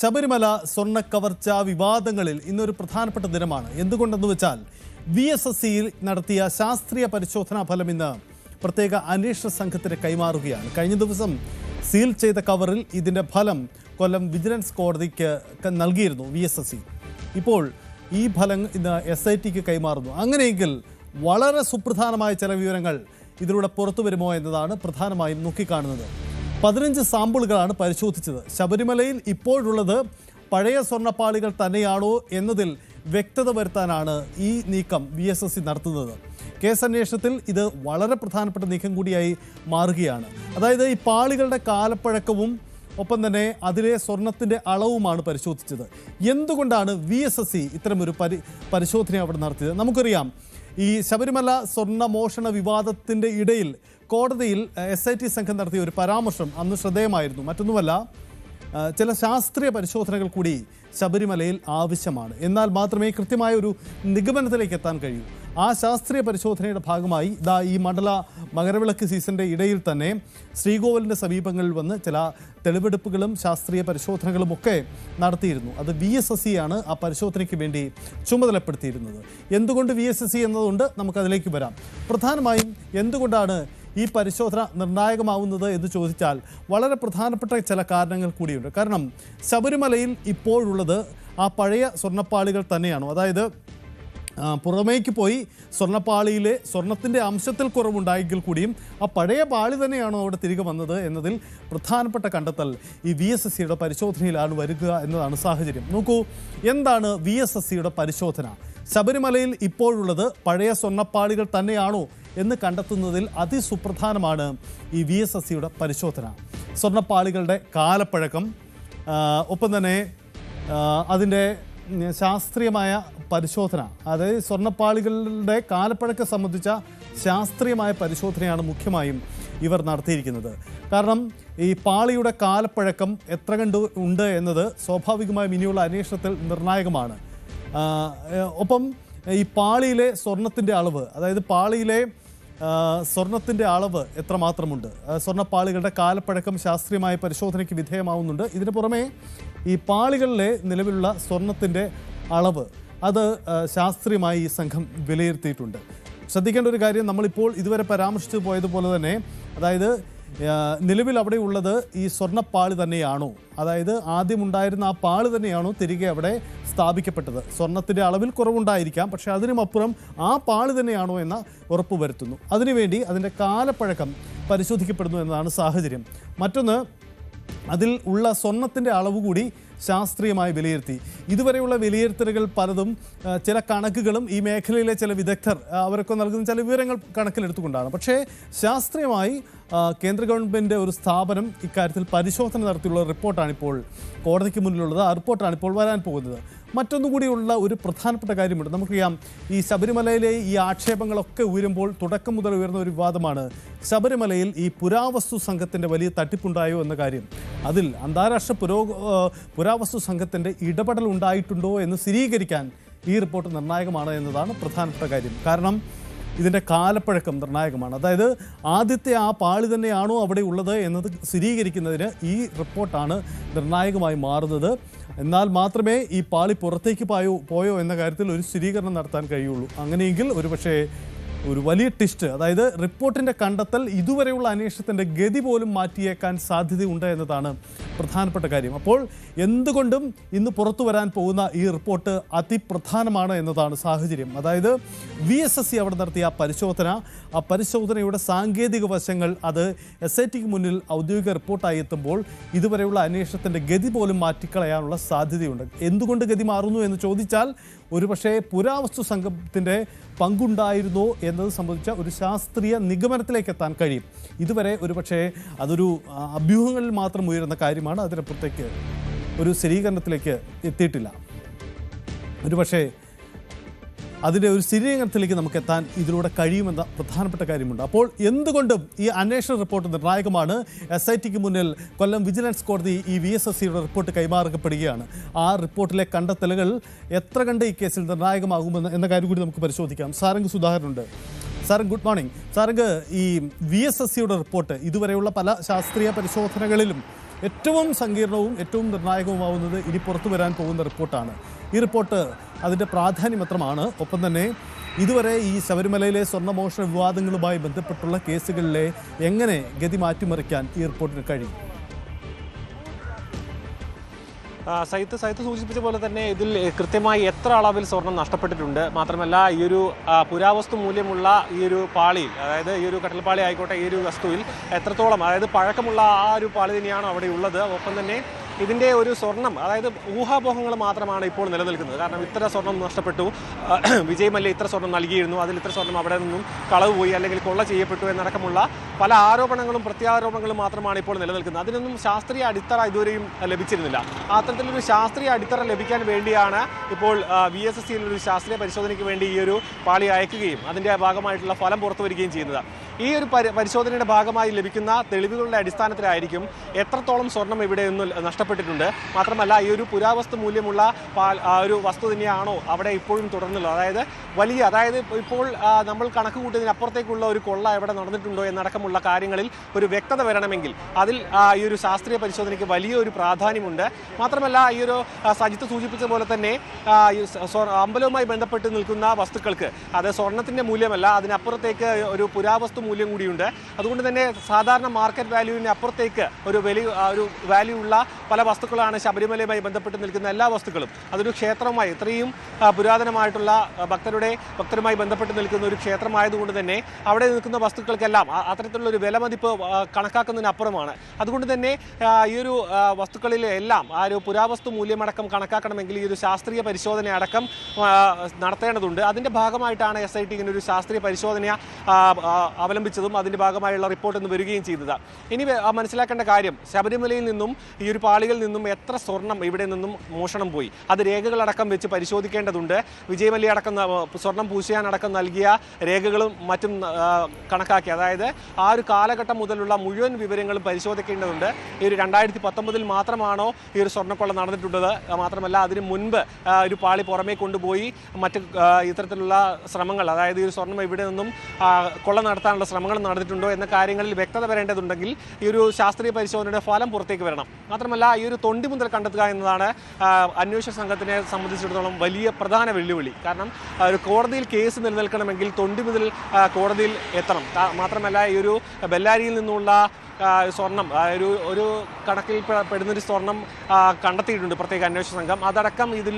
ശബരിമല സ്വർണ്ണക്കവർച്ച വിവാദങ്ങളിൽ ഇന്നൊരു പ്രധാനപ്പെട്ട ദിനമാണ്. എന്തുകൊണ്ടെന്ന് വെച്ചാൽ VSSCയിൽ നടത്തിയ ശാസ്ത്രീയ പരിശോധനാ ഫലം ഇന്ന് പ്രത്യേക അന്വേഷണ സംഘത്തിന് കൈമാറുകയാണ്. കഴിഞ്ഞ ദിവസം സീൽ ചെയ്ത കവറിൽ ഇതിൻ്റെ ഫലം കൊല്ലം വിജിലൻസ് കോടതിക്ക് നൽകിയിരുന്നു VSSC. ഇപ്പോൾ ഈ ഫലം ഇന്ന് SITക്ക് കൈമാറുന്നു. അങ്ങനെയെങ്കിൽ വളരെ സുപ്രധാനമായ ചില വിവരങ്ങൾ ഇതിലൂടെ പുറത്തു വരുമോ എന്നതാണ് പ്രധാനമായും നോക്കിക്കാണുന്നത്. 15 സാമ്പിളുകളാണ് പരിശോധിച്ചത്. ശബരിമലയിൽ ഇപ്പോഴുള്ളത് പഴയ സ്വർണ്ണപ്പാളികൾ തന്നെയാണോ എന്നതിൽ വ്യക്തത വരുത്താനാണ് ഈ നീക്കം VSSC നടത്തുന്നത്. കേസന്വേഷണത്തിൽ ഇത് വളരെ പ്രധാനപ്പെട്ട നീക്കം കൂടിയായി മാറുകയാണ്. അതായത് ഈ പാളികളുടെ കാലപ്പഴക്കവും ഒപ്പം തന്നെ അതിലെ സ്വർണത്തിൻ്റെ അളവുമാണ് പരിശോധിച്ചത്. എന്തുകൊണ്ടാണ് VSSC ഇത്തരമൊരു പരിശോധന അവിടെ നടത്തിയത്? നമുക്കറിയാം, ഈ ശബരിമല സ്വർണ്ണ മോഷണ വിവാദത്തിൻ്റെ ഇടയിൽ കോടതിയിൽ SIT സംഘം നടത്തിയ ഒരു പരാമർശം അന്ന് ശ്രദ്ധേയമായിരുന്നു. മറ്റൊന്നുമല്ല, ചില ശാസ്ത്രീയ പരിശോധനകൾ കൂടി ശബരിമലയിൽ ആവശ്യമാണ്. എന്നാൽ മാത്രമേ കൃത്യമായ ഒരു നിഗമനത്തിലേക്ക് എത്താൻ കഴിയൂ. ആ ശാസ്ത്രീയ പരിശോധനയുടെ ഭാഗമായി ഈ മകരവിളക്ക് സീസണിൻ്റെ ഇടയിൽ തന്നെ ശ്രീകോവിലിൻ്റെ സമീപങ്ങളിൽ വന്ന് ചില തെളിവെടുപ്പുകളും ശാസ്ത്രീയ പരിശോധനകളും ഒക്കെ നടത്തിയിരുന്നു. അത് VSSC ആണ് ആ പരിശോധനയ്ക്ക് വേണ്ടി ചുമതലപ്പെടുത്തിയിരുന്നത്. എന്തുകൊണ്ട് VSSC എന്നതുകൊണ്ട് നമുക്കതിലേക്ക് വരാം. പ്രധാനമായും എന്തുകൊണ്ടാണ് ഈ പരിശോധന നിർണായകമാവുന്നത് എന്ന് ചോദിച്ചാൽ വളരെ പ്രധാനപ്പെട്ട ചില കാരണങ്ങൾ കൂടിയുണ്ട്. കാരണം ശബരിമലയിൽ ഇപ്പോഴുള്ളത് ആ പഴയ സ്വർണ്ണപ്പാളികൾ തന്നെയാണോ? അതായത് പുറമേക്ക് പോയി സ്വർണ്ണപ്പാളിയിലെ സ്വർണത്തിൻ്റെ അംശത്തിൽ കുറവുണ്ടായെങ്കിൽ കൂടിയും ആ പഴയ പാളി തന്നെയാണോ അവിടെ തിരികെ വന്നത് എന്നതിൽ പ്രധാനപ്പെട്ട കണ്ടെത്തൽ ഈ VSSCയുടെ പരിശോധനയിലാണ് വരിക എന്നതാണ് സാഹചര്യം. നോക്കൂ, എന്താണ് VSSCയുടെ പരിശോധന? ശബരിമലയിൽ ഇപ്പോഴുള്ളത് പഴയ സ്വർണ്ണപ്പാളികൾ തന്നെയാണോ എന്ന് കണ്ടെത്തുന്നതിൽ അതിസുപ്രധാനമാണ് ഈ VSSCയുടെ പരിശോധന. സ്വർണ്ണപ്പാളികളുടെ കാലപ്പഴക്കം, ഒപ്പം തന്നെ അതിൻ്റെ ശാസ്ത്രീയമായ പരിശോധന, അതായത് സ്വർണ്ണപ്പാളികളുടെ കാലപ്പഴക്കം സംബന്ധിച്ച ശാസ്ത്രീയമായ പരിശോധനയാണ് മുഖ്യമായും ഇവർ നടത്തിയിരിക്കുന്നത്. കാരണം ഈ പാളിയുടെ കാലപ്പഴക്കം എത്ര കണ്ട് ഉണ്ട് എന്നത് സ്വാഭാവികമായും ഇനിയുള്ള അന്വേഷണത്തിൽ നിർണായകമാണ്. ഒപ്പം ഈ പാളിയിലെ സ്വർണത്തിൻ്റെ അളവ്, അതായത് പാളിയിലെ സ്വർണത്തിൻ്റെ അളവ് എത്രമാത്രമുണ്ട്, സ്വർണ്ണപ്പാളികളുടെ കാലപ്പഴക്കം ശാസ്ത്രീയമായ പരിശോധനയ്ക്ക് വിധേയമാവുന്നുണ്ട്. ഇതിന് പുറമെ ഈ പാളികളിലെ നിലവിലുള്ള സ്വർണത്തിൻ്റെ അളവ് അത് ശാസ്ത്രീയമായി ഈ സംഘം വിലയിരുത്തിയിട്ടുണ്ട്. ശ്രദ്ധിക്കേണ്ട ഒരു കാര്യം, നമ്മളിപ്പോൾ ഇതുവരെ പരാമർശിച്ചു പോയതുപോലെ തന്നെ, അതായത് നിലവിൽ അവിടെ ഉള്ളത് ഈ സ്വർണ്ണപ്പാളി തന്നെയാണോ, അതായത് ആദ്യമുണ്ടായിരുന്ന ആ പാളി തന്നെയാണോ തിരികെ അവിടെ സ്ഥാപിക്കപ്പെട്ടത്? സ്വർണത്തിൻ്റെ അളവിൽ കുറവുണ്ടായിരിക്കാം, പക്ഷേ അതിനുമപ്പുറം ആ പാളി തന്നെയാണോ എന്ന ഉറപ്പ് വരുത്തുന്നു. അതിനുവേണ്ടി അതിൻ്റെ കാലപ്പഴക്കം പരിശോധിക്കപ്പെടുന്നു എന്നതാണ് സാഹചര്യം. മറ്റൊന്ന്, അതിൽ ഉള്ള സ്വർണത്തിൻ്റെ അളവ് കൂടി ശാസ്ത്രീയമായി വിലയിരുത്തി. ഇതുവരെയുള്ള വിലയിരുത്തലുകൾ പലതും ചില കണക്കുകളും ഈ മേഖലയിലെ ചില വിദഗ്ധർ അവരൊക്കെ നൽകുന്ന ചില വിവരങ്ങൾ കണക്കിലെടുത്തുകൊണ്ടാണ്. പക്ഷേ ശാസ്ത്രീയമായി കേന്ദ്ര ഗവൺമെൻറ് ഒരു സ്ഥാപനം ഇക്കാര്യത്തിൽ പരിശോധന നടത്തിയുള്ള റിപ്പോർട്ടാണിപ്പോൾ കോടതിക്ക് മുന്നിലുള്ളത്. ആ റിപ്പോർട്ടാണ് ഇപ്പോൾ വരാൻ പോകുന്നത്. മറ്റൊന്നുകൂടിയുള്ള ഒരു പ്രധാനപ്പെട്ട കാര്യമുണ്ട്. നമുക്കറിയാം, ഈ ശബരിമലയിലെ ഈ ആക്ഷേപങ്ങളൊക്കെ ഉയരുമ്പോൾ തുടക്കം മുതൽ ഉയർന്ന ഒരു വിവാദമാണ് ശബരിമലയിൽ ഈ പുരാവസ്തു സംഘത്തിൻ്റെ വലിയ തട്ടിപ്പുണ്ടായോ എന്ന കാര്യം. അതിൽ അന്താരാഷ്ട്ര പുരാവസ്തു സംഘത്തിൻ്റെ ഇടപെടൽ ഉണ്ടായിട്ടുണ്ടോ എന്ന് സ്ഥിരീകരിക്കാൻ ഈ റിപ്പോർട്ട് നിർണായകമാണ് എന്നതാണ് പ്രധാനപ്പെട്ട കാര്യം. കാരണം ഇതിൻ്റെ കാലപ്പഴക്കം നിർണായകമാണ്. അതായത് ആദ്യത്തെ ആ പാളി തന്നെയാണോ അവിടെ ഉള്ളത് എന്നത് സ്ഥിരീകരിക്കുന്നതിന് ഈ റിപ്പോർട്ടാണ് നിർണായകമായി മാറുന്നത്. എന്നാൽ മാത്രമേ ഈ പാളി പുറത്തേക്ക് പോയോ എന്ന കാര്യത്തിൽ ഒരു സ്ഥിരീകരണം നടത്താൻ കഴിയുള്ളൂ. അങ്ങനെയെങ്കിൽ ഒരുപക്ഷേ ഒരു വലിയ ട്വിസ്റ്റ്, അതായത് റിപ്പോർട്ടിൻ്റെ കണ്ടെത്തൽ ഇതുവരെയുള്ള അന്വേഷണത്തിൻ്റെ ഗതി പോലും മാറ്റിയേക്കാൻ സാധ്യതയുണ്ട് എന്നതാണ് പ്രധാനപ്പെട്ട കാര്യം. അപ്പോൾ എന്തുകൊണ്ടും ഇന്ന് പുറത്തു വരാൻ പോകുന്ന ഈ റിപ്പോർട്ട് അതിപ്രധാനമാണ് എന്നതാണ് സാഹചര്യം. അതായത് VSSC അവിടെ നടത്തിയ ആ പരിശോധനയുടെ സാങ്കേതിക വശങ്ങൾ അത് SITക്ക് മുന്നിൽ ഔദ്യോഗിക റിപ്പോർട്ടായി എത്തുമ്പോൾ ഇതുവരെയുള്ള അന്വേഷണത്തിൻ്റെ ഗതി പോലും മാറ്റിക്കളയാനുള്ള സാധ്യതയുണ്ട്. എന്തുകൊണ്ട് ഗതി മാറുന്നു എന്ന് ചോദിച്ചാൽ ഒരുപക്ഷേ പുരാവസ്തു സംഘത്തിൻ്റെ പങ്കുണ്ടായിരുന്നോ എന്നത് സംബന്ധിച്ച ഒരു ശാസ്ത്രീയ നിഗമനത്തിലേക്ക് എത്താൻ കഴിയും. ഇതുവരെ ഒരുപക്ഷേ അതൊരു അഭ്യൂഹങ്ങളിൽ മാത്രം ഉയരുന്ന കാര്യമാണ്. അതിനപ്പുറത്തേക്ക് ഒരു സ്ഥിരീകരണത്തിലേക്ക് എത്തിയിട്ടില്ല. ഒരുപക്ഷേ അതിൻ്റെ ഒരു സ്ഥിരീകരണത്തിലേക്ക് നമുക്ക് എത്താൻ ഇതിലൂടെ കഴിയുമെന്ന പ്രധാനപ്പെട്ട കാര്യമുണ്ട്. അപ്പോൾ എന്തുകൊണ്ടും ഈ അന്വേഷണ റിപ്പോർട്ട് നിർണായകമാണ്. SITക്ക് മുന്നിൽ കൊല്ലം വിജിലൻസ് കോടതി ഈ VSSCയുടെ റിപ്പോർട്ട് കൈമാറപ്പെടുകയാണ്. ആ റിപ്പോർട്ടിലെ കണ്ടെത്തലുകൾ എത്ര കണ്ട് ഈ കേസിൽ നിർണായകമാകുമെന്ന് എന്ന കാര്യം കൂടി നമുക്ക് പരിശോധിക്കാം. സാരംഗ് സുധാകരനുണ്ട്. Sarang good morning. സാറങ്, ഈ VSSCയുടെ റിപ്പോർട്ട് ഇതുവരെയുള്ള പല ശാസ്ത്രീയ പരിശോധനകളിലും ഏറ്റവും സങ്കീർണവും ഏറ്റവും നിർണായകവുമാവുന്നത് ഇനി പുറത്തു വരാൻ പോകുന്ന റിപ്പോർട്ടാണ്. ഈ റിപ്പോർട്ട് അതിൻ്റെ പ്രാധാന്യം എത്രമാണ്, ഒപ്പം തന്നെ ഇതുവരെ ഈ ശബരിമലയിലെ സ്വർണ്ണമോഷണ വിവാദങ്ങളുമായി ബന്ധപ്പെട്ടുള്ള കേസുകളിലെ എങ്ങനെ ഗതി മാറ്റിമറിക്കാൻ ഈ റിപ്പോർട്ടിന് കഴിയും? സൈത്ത് സൂചിപ്പിച്ച പോലെ തന്നെ ഇതിൽ കൃത്യമായി എത്ര അളവിൽ സ്വർണം നഷ്ടപ്പെട്ടിട്ടുണ്ട്, മാത്രമല്ല ഈ ഒരു പുരാവസ്തു മൂല്യമുള്ള ഈ ഒരു പാളിയിൽ, അതായത് ഈ ഒരു കട്ടൽപ്പാളി ആയിക്കോട്ടെ, ഈ ഒരു വസ്തുവിൽ എത്രത്തോളം, അതായത് പഴക്കമുള്ള ആ ഒരു പാളി തന്നെയാണോ അവിടെ ഉള്ളത്. ഒപ്പം തന്നെ ഇതിൻ്റെ ഒരു സ്വർണം, അതായത് ഊഹാപോഹങ്ങൾ മാത്രമാണ് ഇപ്പോൾ നിലനിൽക്കുന്നത്. കാരണം ഇത്ര സ്വർണം നഷ്ടപ്പെട്ടു, വിജയ് മല്യ ഇത്ര സ്വർണം നൽകിയിരുന്നു, അതിൽ ഇത്ര സ്വർണം അവിടെ നിന്നും കളവ് പോയി അല്ലെങ്കിൽ കൊള്ള ചെയ്യപ്പെട്ടു എന്നടക്കമുള്ള പല ആരോപണങ്ങളും പ്രത്യാരോപണങ്ങളും മാത്രമാണ് ഇപ്പോൾ നിലനിൽക്കുന്നത്. അതിനൊന്നും ശാസ്ത്രീയ അടിത്തറ ഇതുവരെയും ലഭിച്ചിരുന്നില്ല. അത്തരത്തിലൊരു ശാസ്ത്രീയ അടിത്തറ ലഭിക്കാൻ വേണ്ടിയാണ് ഇപ്പോൾ VSSCയിൽ ഒരു ശാസ്ത്രീയ പരിശോധനയ്ക്ക് വേണ്ടി ഈ ഒരു പാളി അയക്കുകയും അതിൻ്റെ ഭാഗമായിട്ടുള്ള ഫലം പുറത്തു വരികയും ചെയ്യുന്നത്. ഈ ഒരു പരിശോധനയുടെ ഭാഗമായി ലഭിക്കുന്ന തെളിവുകളുടെ അടിസ്ഥാനത്തിലായിരിക്കും എത്രത്തോളം സ്വർണം ഇവിടെ നിന്ന് നഷ്ടപ്പെട്ടിട്ടുണ്ട്, മാത്രമല്ല ഈ ഒരു പുരാവസ്തു മൂല്യമുള്ള ഒരു വസ്തു തന്നെയാണോ അവിടെ ഇപ്പോഴും തുടർന്നുള്ളത്. അതായത് ഇപ്പോൾ നമ്മൾ കണക്ക് കൂട്ടിയതിനപ്പുറത്തേക്കുള്ള ഒരു കൊള്ള എവിടെ നടന്നിട്ടുണ്ടോ എന്നടക്കമുള്ള കാര്യങ്ങളിൽ ഒരു വ്യക്തത വരണമെങ്കിൽ അതിൽ ഈ ഒരു ശാസ്ത്രീയ പരിശോധനയ്ക്ക് വലിയൊരു പ്രാധാന്യമുണ്ട്. മാത്രമല്ല ഈ ഒരു സജിത്ത് സൂചിപ്പിച്ച പോലെ തന്നെ അമ്പലവുമായി ബന്ധപ്പെട്ട് നിൽക്കുന്ന വസ്തുക്കൾക്ക് അത് സ്വർണത്തിൻ്റെ മൂല്യമല്ല, അതിനപ്പുറത്തേക്ക് ഒരു പുരാവസ്തു മൂല്യം കൂടിയുണ്ട്. അതുകൊണ്ട് തന്നെ സാധാരണ മാർക്കറ്റ് വാല്യൂവിന് അപ്പുറത്തേക്ക് ഒരു വാല്യൂ ഉള്ള പല വസ്തുക്കളാണ് ശബരിമലയുമായി ബന്ധപ്പെട്ട് നിൽക്കുന്ന എല്ലാ വസ്തുക്കളും. അതൊരു ക്ഷേത്രമായി, ഇത്രയും പുരാതനമായിട്ടുള്ള ഭക്തരുമായി ബന്ധപ്പെട്ട് നിൽക്കുന്ന ഒരു ക്ഷേത്രമായതുകൊണ്ട് തന്നെ അവിടെ നിൽക്കുന്ന വസ്തുക്കൾക്കെല്ലാം അത്തരത്തിലുള്ള ഒരു വിലമതിപ്പ് കണക്കാക്കുന്നതിനപ്പുറമാണ്. അതുകൊണ്ട് തന്നെ ഈ ഒരു വസ്തുക്കളിലെ എല്ലാം ആ ഒരു പുരാവസ്തു മൂല്യമടക്കം കണക്കാക്കണമെങ്കിൽ ഈ ഒരു ശാസ്ത്രീയ പരിശോധന അടക്കം നടത്തേണ്ടതുണ്ട്. അതിൻ്റെ ഭാഗമായിട്ടാണ് SIT ഇങ്ങനെ ഒരു ശാസ്ത്രീയ പരിശോധന അവലംബിച്ചതും അതിൻ്റെ ഭാഗമായുള്ള റിപ്പോർട്ട് ഇന്ന് വരികയും ചെയ്തത്. ഇനി മനസ്സിലാക്കേണ്ട കാര്യം, ശബരിമലയിൽ നിന്നും ഈ ഒരു പാളികളിൽ നിന്നും എത്ര സ്വർണം ഇവിടെ നിന്നും മോഷണം പോയി, അത് രേഖകളടക്കം വെച്ച് പരിശോധിക്കേണ്ടതുണ്ട്. വിജയ് മല്യ അടക്കം സ്വർണം പൂശിയാനടക്കം നൽകിയ രേഖകളും മറ്റും കണക്കാക്കി, അതായത് ആ ഒരു കാലഘട്ടം മുതലുള്ള മുഴുവൻ വിവരങ്ങളും പരിശോധിക്കേണ്ടതുണ്ട്. ഈ ഒരു 2019 മാത്രമാണോ ഈ ഒരു സ്വർണ്ണക്കൊള്ള നടന്നിട്ടുള്ളത്, മാത്രമല്ല അതിന് മുൻപ് ഒരു പാളി പുറമേ കൊണ്ടുപോയി മറ്റ് ഇത്തരത്തിലുള്ള ശ്രമങ്ങൾ, അതായത് ഈ ഒരു സ്വർണം ഇവിടെ നിന്നും കൊള്ള നടത്താനുള്ള ശ്രമങ്ങൾ നടന്നിട്ടുണ്ടോ എന്ന കാര്യങ്ങളിൽ വ്യക്തത വരേണ്ടതുണ്ടെങ്കിൽ ഈ ഒരു ശാസ്ത്രീയ പരിശോധനയുടെ ഫലം പുറത്തേക്ക് വരണം. മാത്രമല്ല ഈ ഒരു തൊണ്ടി മുതൽ കണ്ടെത്തുക എന്നതാണ് അന്വേഷണ സംഘത്തിനെ സംബന്ധിച്ചിടത്തോളം വലിയ പ്രധാന വെല്ലുവിളി. കാരണം ഒരു കോടതിയിൽ കേസ് നിലനിൽക്കണമെങ്കിൽ തൊണ്ടി മുതൽ കോടതിയിൽ എത്തണം. മാത്രമല്ല ഈ ഒരു ബെല്ലാരിയിൽ നിന്നുള്ള സ്വർണം ഒരു കണക്കിൽ പെടുന്നൊരു സ്വർണം കണ്ടെത്തിയിട്ടുണ്ട് പ്രത്യേക അന്വേഷണ സംഘം. അതടക്കം ഇതിൽ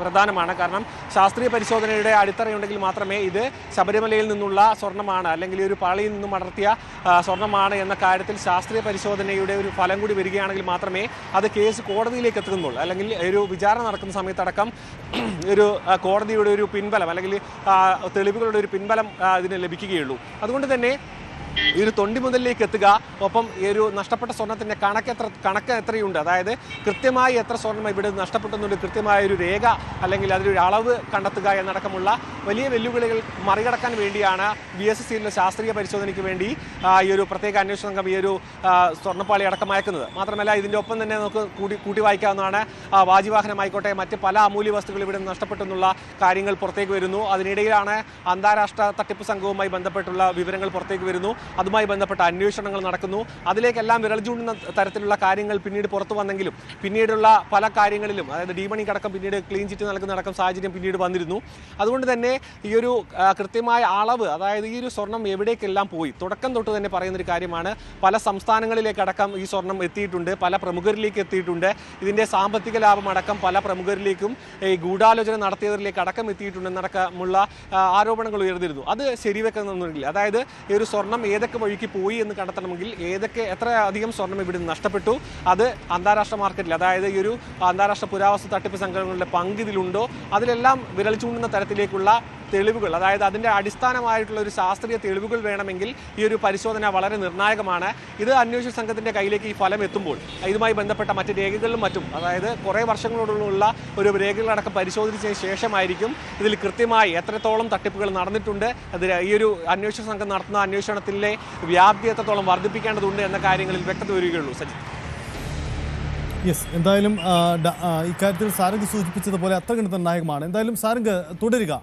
പ്രധാനമാണ്. കാരണം ശാസ്ത്രീയ പരിശോധനയുടെ അടിത്തറയുണ്ടെങ്കിൽ മാത്രമേ ഇത് ശബരിമലയിൽ നിന്നുള്ള സ്വർണ്ണമാണ് അല്ലെങ്കിൽ ഒരു പാളിയിൽ നിന്നും അടർത്തിയ സ്വർണ്ണമാണ് എന്ന കാര്യത്തിൽ ശാസ്ത്രീയ പരിശോധനയുടെ ഒരു ഫലം കൂടി വരികയാണെങ്കിൽ മാത്രമേ അത് കേസ് കോടതിയിലേക്ക് എത്തുമ്പോൾ അല്ലെങ്കിൽ ഒരു വിചാരണ നടക്കുന്ന സമയത്തടക്കം ഒരു കോടതിയുടെ ഒരു പിൻബലം അല്ലെങ്കിൽ തെളിവുകളുടെ ഒരു പിൻബലം ഇതിന് ലഭിക്കുകയുള്ളൂ. അതുകൊണ്ട് തന്നെ ഈ ഒരു തൊണ്ടി മുതലിലേക്ക് എത്തുക, ഒപ്പം ഈ ഒരു നഷ്ടപ്പെട്ട സ്വർണത്തിൻ്റെ കണക്ക് എത്രയുണ്ട്, അതായത് കൃത്യമായി എത്ര സ്വർണം ഇവിടെ നഷ്ടപ്പെട്ടെന്നുള്ള കൃത്യമായൊരു രേഖ അല്ലെങ്കിൽ അതിലൊരു അളവ് കണ്ടെത്തുക എന്നടക്കമുള്ള വലിയ വെല്ലുവിളികൾ മറികടക്കാൻ വേണ്ടിയാണ് VSSCയിലെ ശാസ്ത്രീയ പരിശോധനയ്ക്ക് വേണ്ടി ഈ ഒരു പ്രത്യേക അന്വേഷണ സംഘം ഈ ഒരു സ്വർണ്ണപ്പാളി അടക്കം അയക്കുന്നത്. മാത്രമല്ല ഇതിൻ്റെ ഒപ്പം തന്നെ നമുക്ക് കൂട്ടി വായിക്കാവുന്നതാണ് വാജിവാഹനമായിക്കോട്ടെ മറ്റ് പല അമൂല്യ വസ്തുക്കൾ ഇവിടെ നഷ്ടപ്പെട്ടെന്നുള്ള കാര്യങ്ങൾ പുറത്തേക്ക് വരുന്നു. അതിനിടയിലാണ് അന്താരാഷ്ട്ര തട്ടിപ്പ് സംഘവുമായി ബന്ധപ്പെട്ടുള്ള വിവരങ്ങൾ പുറത്തേക്ക് വരുന്നു. അതുമായി ബന്ധപ്പെട്ട അന്വേഷണങ്ങൾ നടക്കുന്നു. അതിലേക്കെല്ലാം വിരൽ ചൂണ്ടുന്ന തരത്തിലുള്ള കാര്യങ്ങൾ പിന്നീട് പുറത്തു വന്നെങ്കിലും പിന്നീടുള്ള പല കാര്യങ്ങളിലും, അതായത് ഡീമണിക്ക് അടക്കം പിന്നീട് ക്ലീൻ ചിറ്റ് നൽകുന്നതടക്കം സാഹചര്യം പിന്നീട് വന്നിരുന്നു. അതുകൊണ്ട് തന്നെ ഈ ഒരു കൃത്യമായ അളവ്, അതായത് ഈ ഒരു സ്വർണം എവിടേക്കെല്ലാം പോയി, തുടക്കം തൊട്ട് തന്നെ പറയുന്നൊരു കാര്യമാണ്. പല സംസ്ഥാനങ്ങളിലേക്കടക്കം ഈ സ്വർണം എത്തിയിട്ടുണ്ട്, പല പ്രമുഖരിലേക്ക് എത്തിയിട്ടുണ്ട്. ഇതിൻ്റെ സാമ്പത്തിക ലാഭം അടക്കം പല പ്രമുഖരിലേക്കും ഈ ഗൂഢാലോചന നടത്തിയവരിലേക്ക് അടക്കം എത്തിയിട്ടുണ്ടെന്നടക്കമുള്ള ആരോപണങ്ങൾ ഉയർന്നിരുന്നു. അത് ശരിവെക്കുന്നില്ല. അതായത് ഈ ഒരു സ്വർണം ഏതൊക്കെ വഴിക്ക് പോയി എന്ന് കണ്ടെത്തണമെങ്കിൽ എത്ര അധികം സ്വർണം ഇവിടെ നഷ്ടപ്പെട്ടു, അത് അന്താരാഷ്ട്ര മാർക്കറ്റിൽ, അതായത് ഈ ഒരു അന്താരാഷ്ട്ര പുരാവസ്തു തട്ടിപ്പ് സംഘങ്ങളുടെ പങ്ക് ഇതിലുണ്ടോ, അതിലെല്ലാം വിരൽ ചൂണ്ടുന്ന തരത്തിലേക്കുള്ള തെളിവുകൾ, അതായത് അതിൻ്റെ അടിസ്ഥാനമായിട്ടുള്ള ഒരു ശാസ്ത്രീയ തെളിവുകൾ വേണമെങ്കിൽ ഈ ഒരു പരിശോധന വളരെ നിർണായകമാണ്. ഇത് അന്വേഷണ സംഘത്തിൻ്റെ കയ്യിലേക്ക് ഈ ഫലം എത്തുമ്പോൾ ഇതുമായി ബന്ധപ്പെട്ട മറ്റ് രേഖകളിലും മറ്റും, അതായത് കുറേ വർഷങ്ങളോടുള്ള ഒരു രേഖകളടക്കം പരിശോധിച്ചതിന് ശേഷമായിരിക്കും ഇതിൽ കൃത്യമായി എത്രത്തോളം തട്ടിപ്പുകൾ നടന്നിട്ടുണ്ട്, ഈ ഒരു അന്വേഷണ സംഘം നടത്തുന്ന അന്വേഷണത്തിലെ വ്യാപ്തി എത്രത്തോളം വർദ്ധിപ്പിക്കേണ്ടതുണ്ട് എന്ന കാര്യങ്ങളിൽ വ്യക്തത വരികയുള്ളൂ. സജിത്ത്, യെസ്, എന്തായാലും ഇക്കാര്യത്തിൽ സാരംഗ് സൂചിപ്പിച്ചതുപോലെ അത്ര നിർണായകമാണ്. എന്തായാലും സാരംഗ് തുടരുക.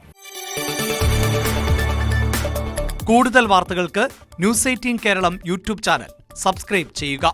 കൂടുതൽ വാർത്തകൾക്ക് News 18 Keralam YouTube channel subscribe ചെയ്യുക.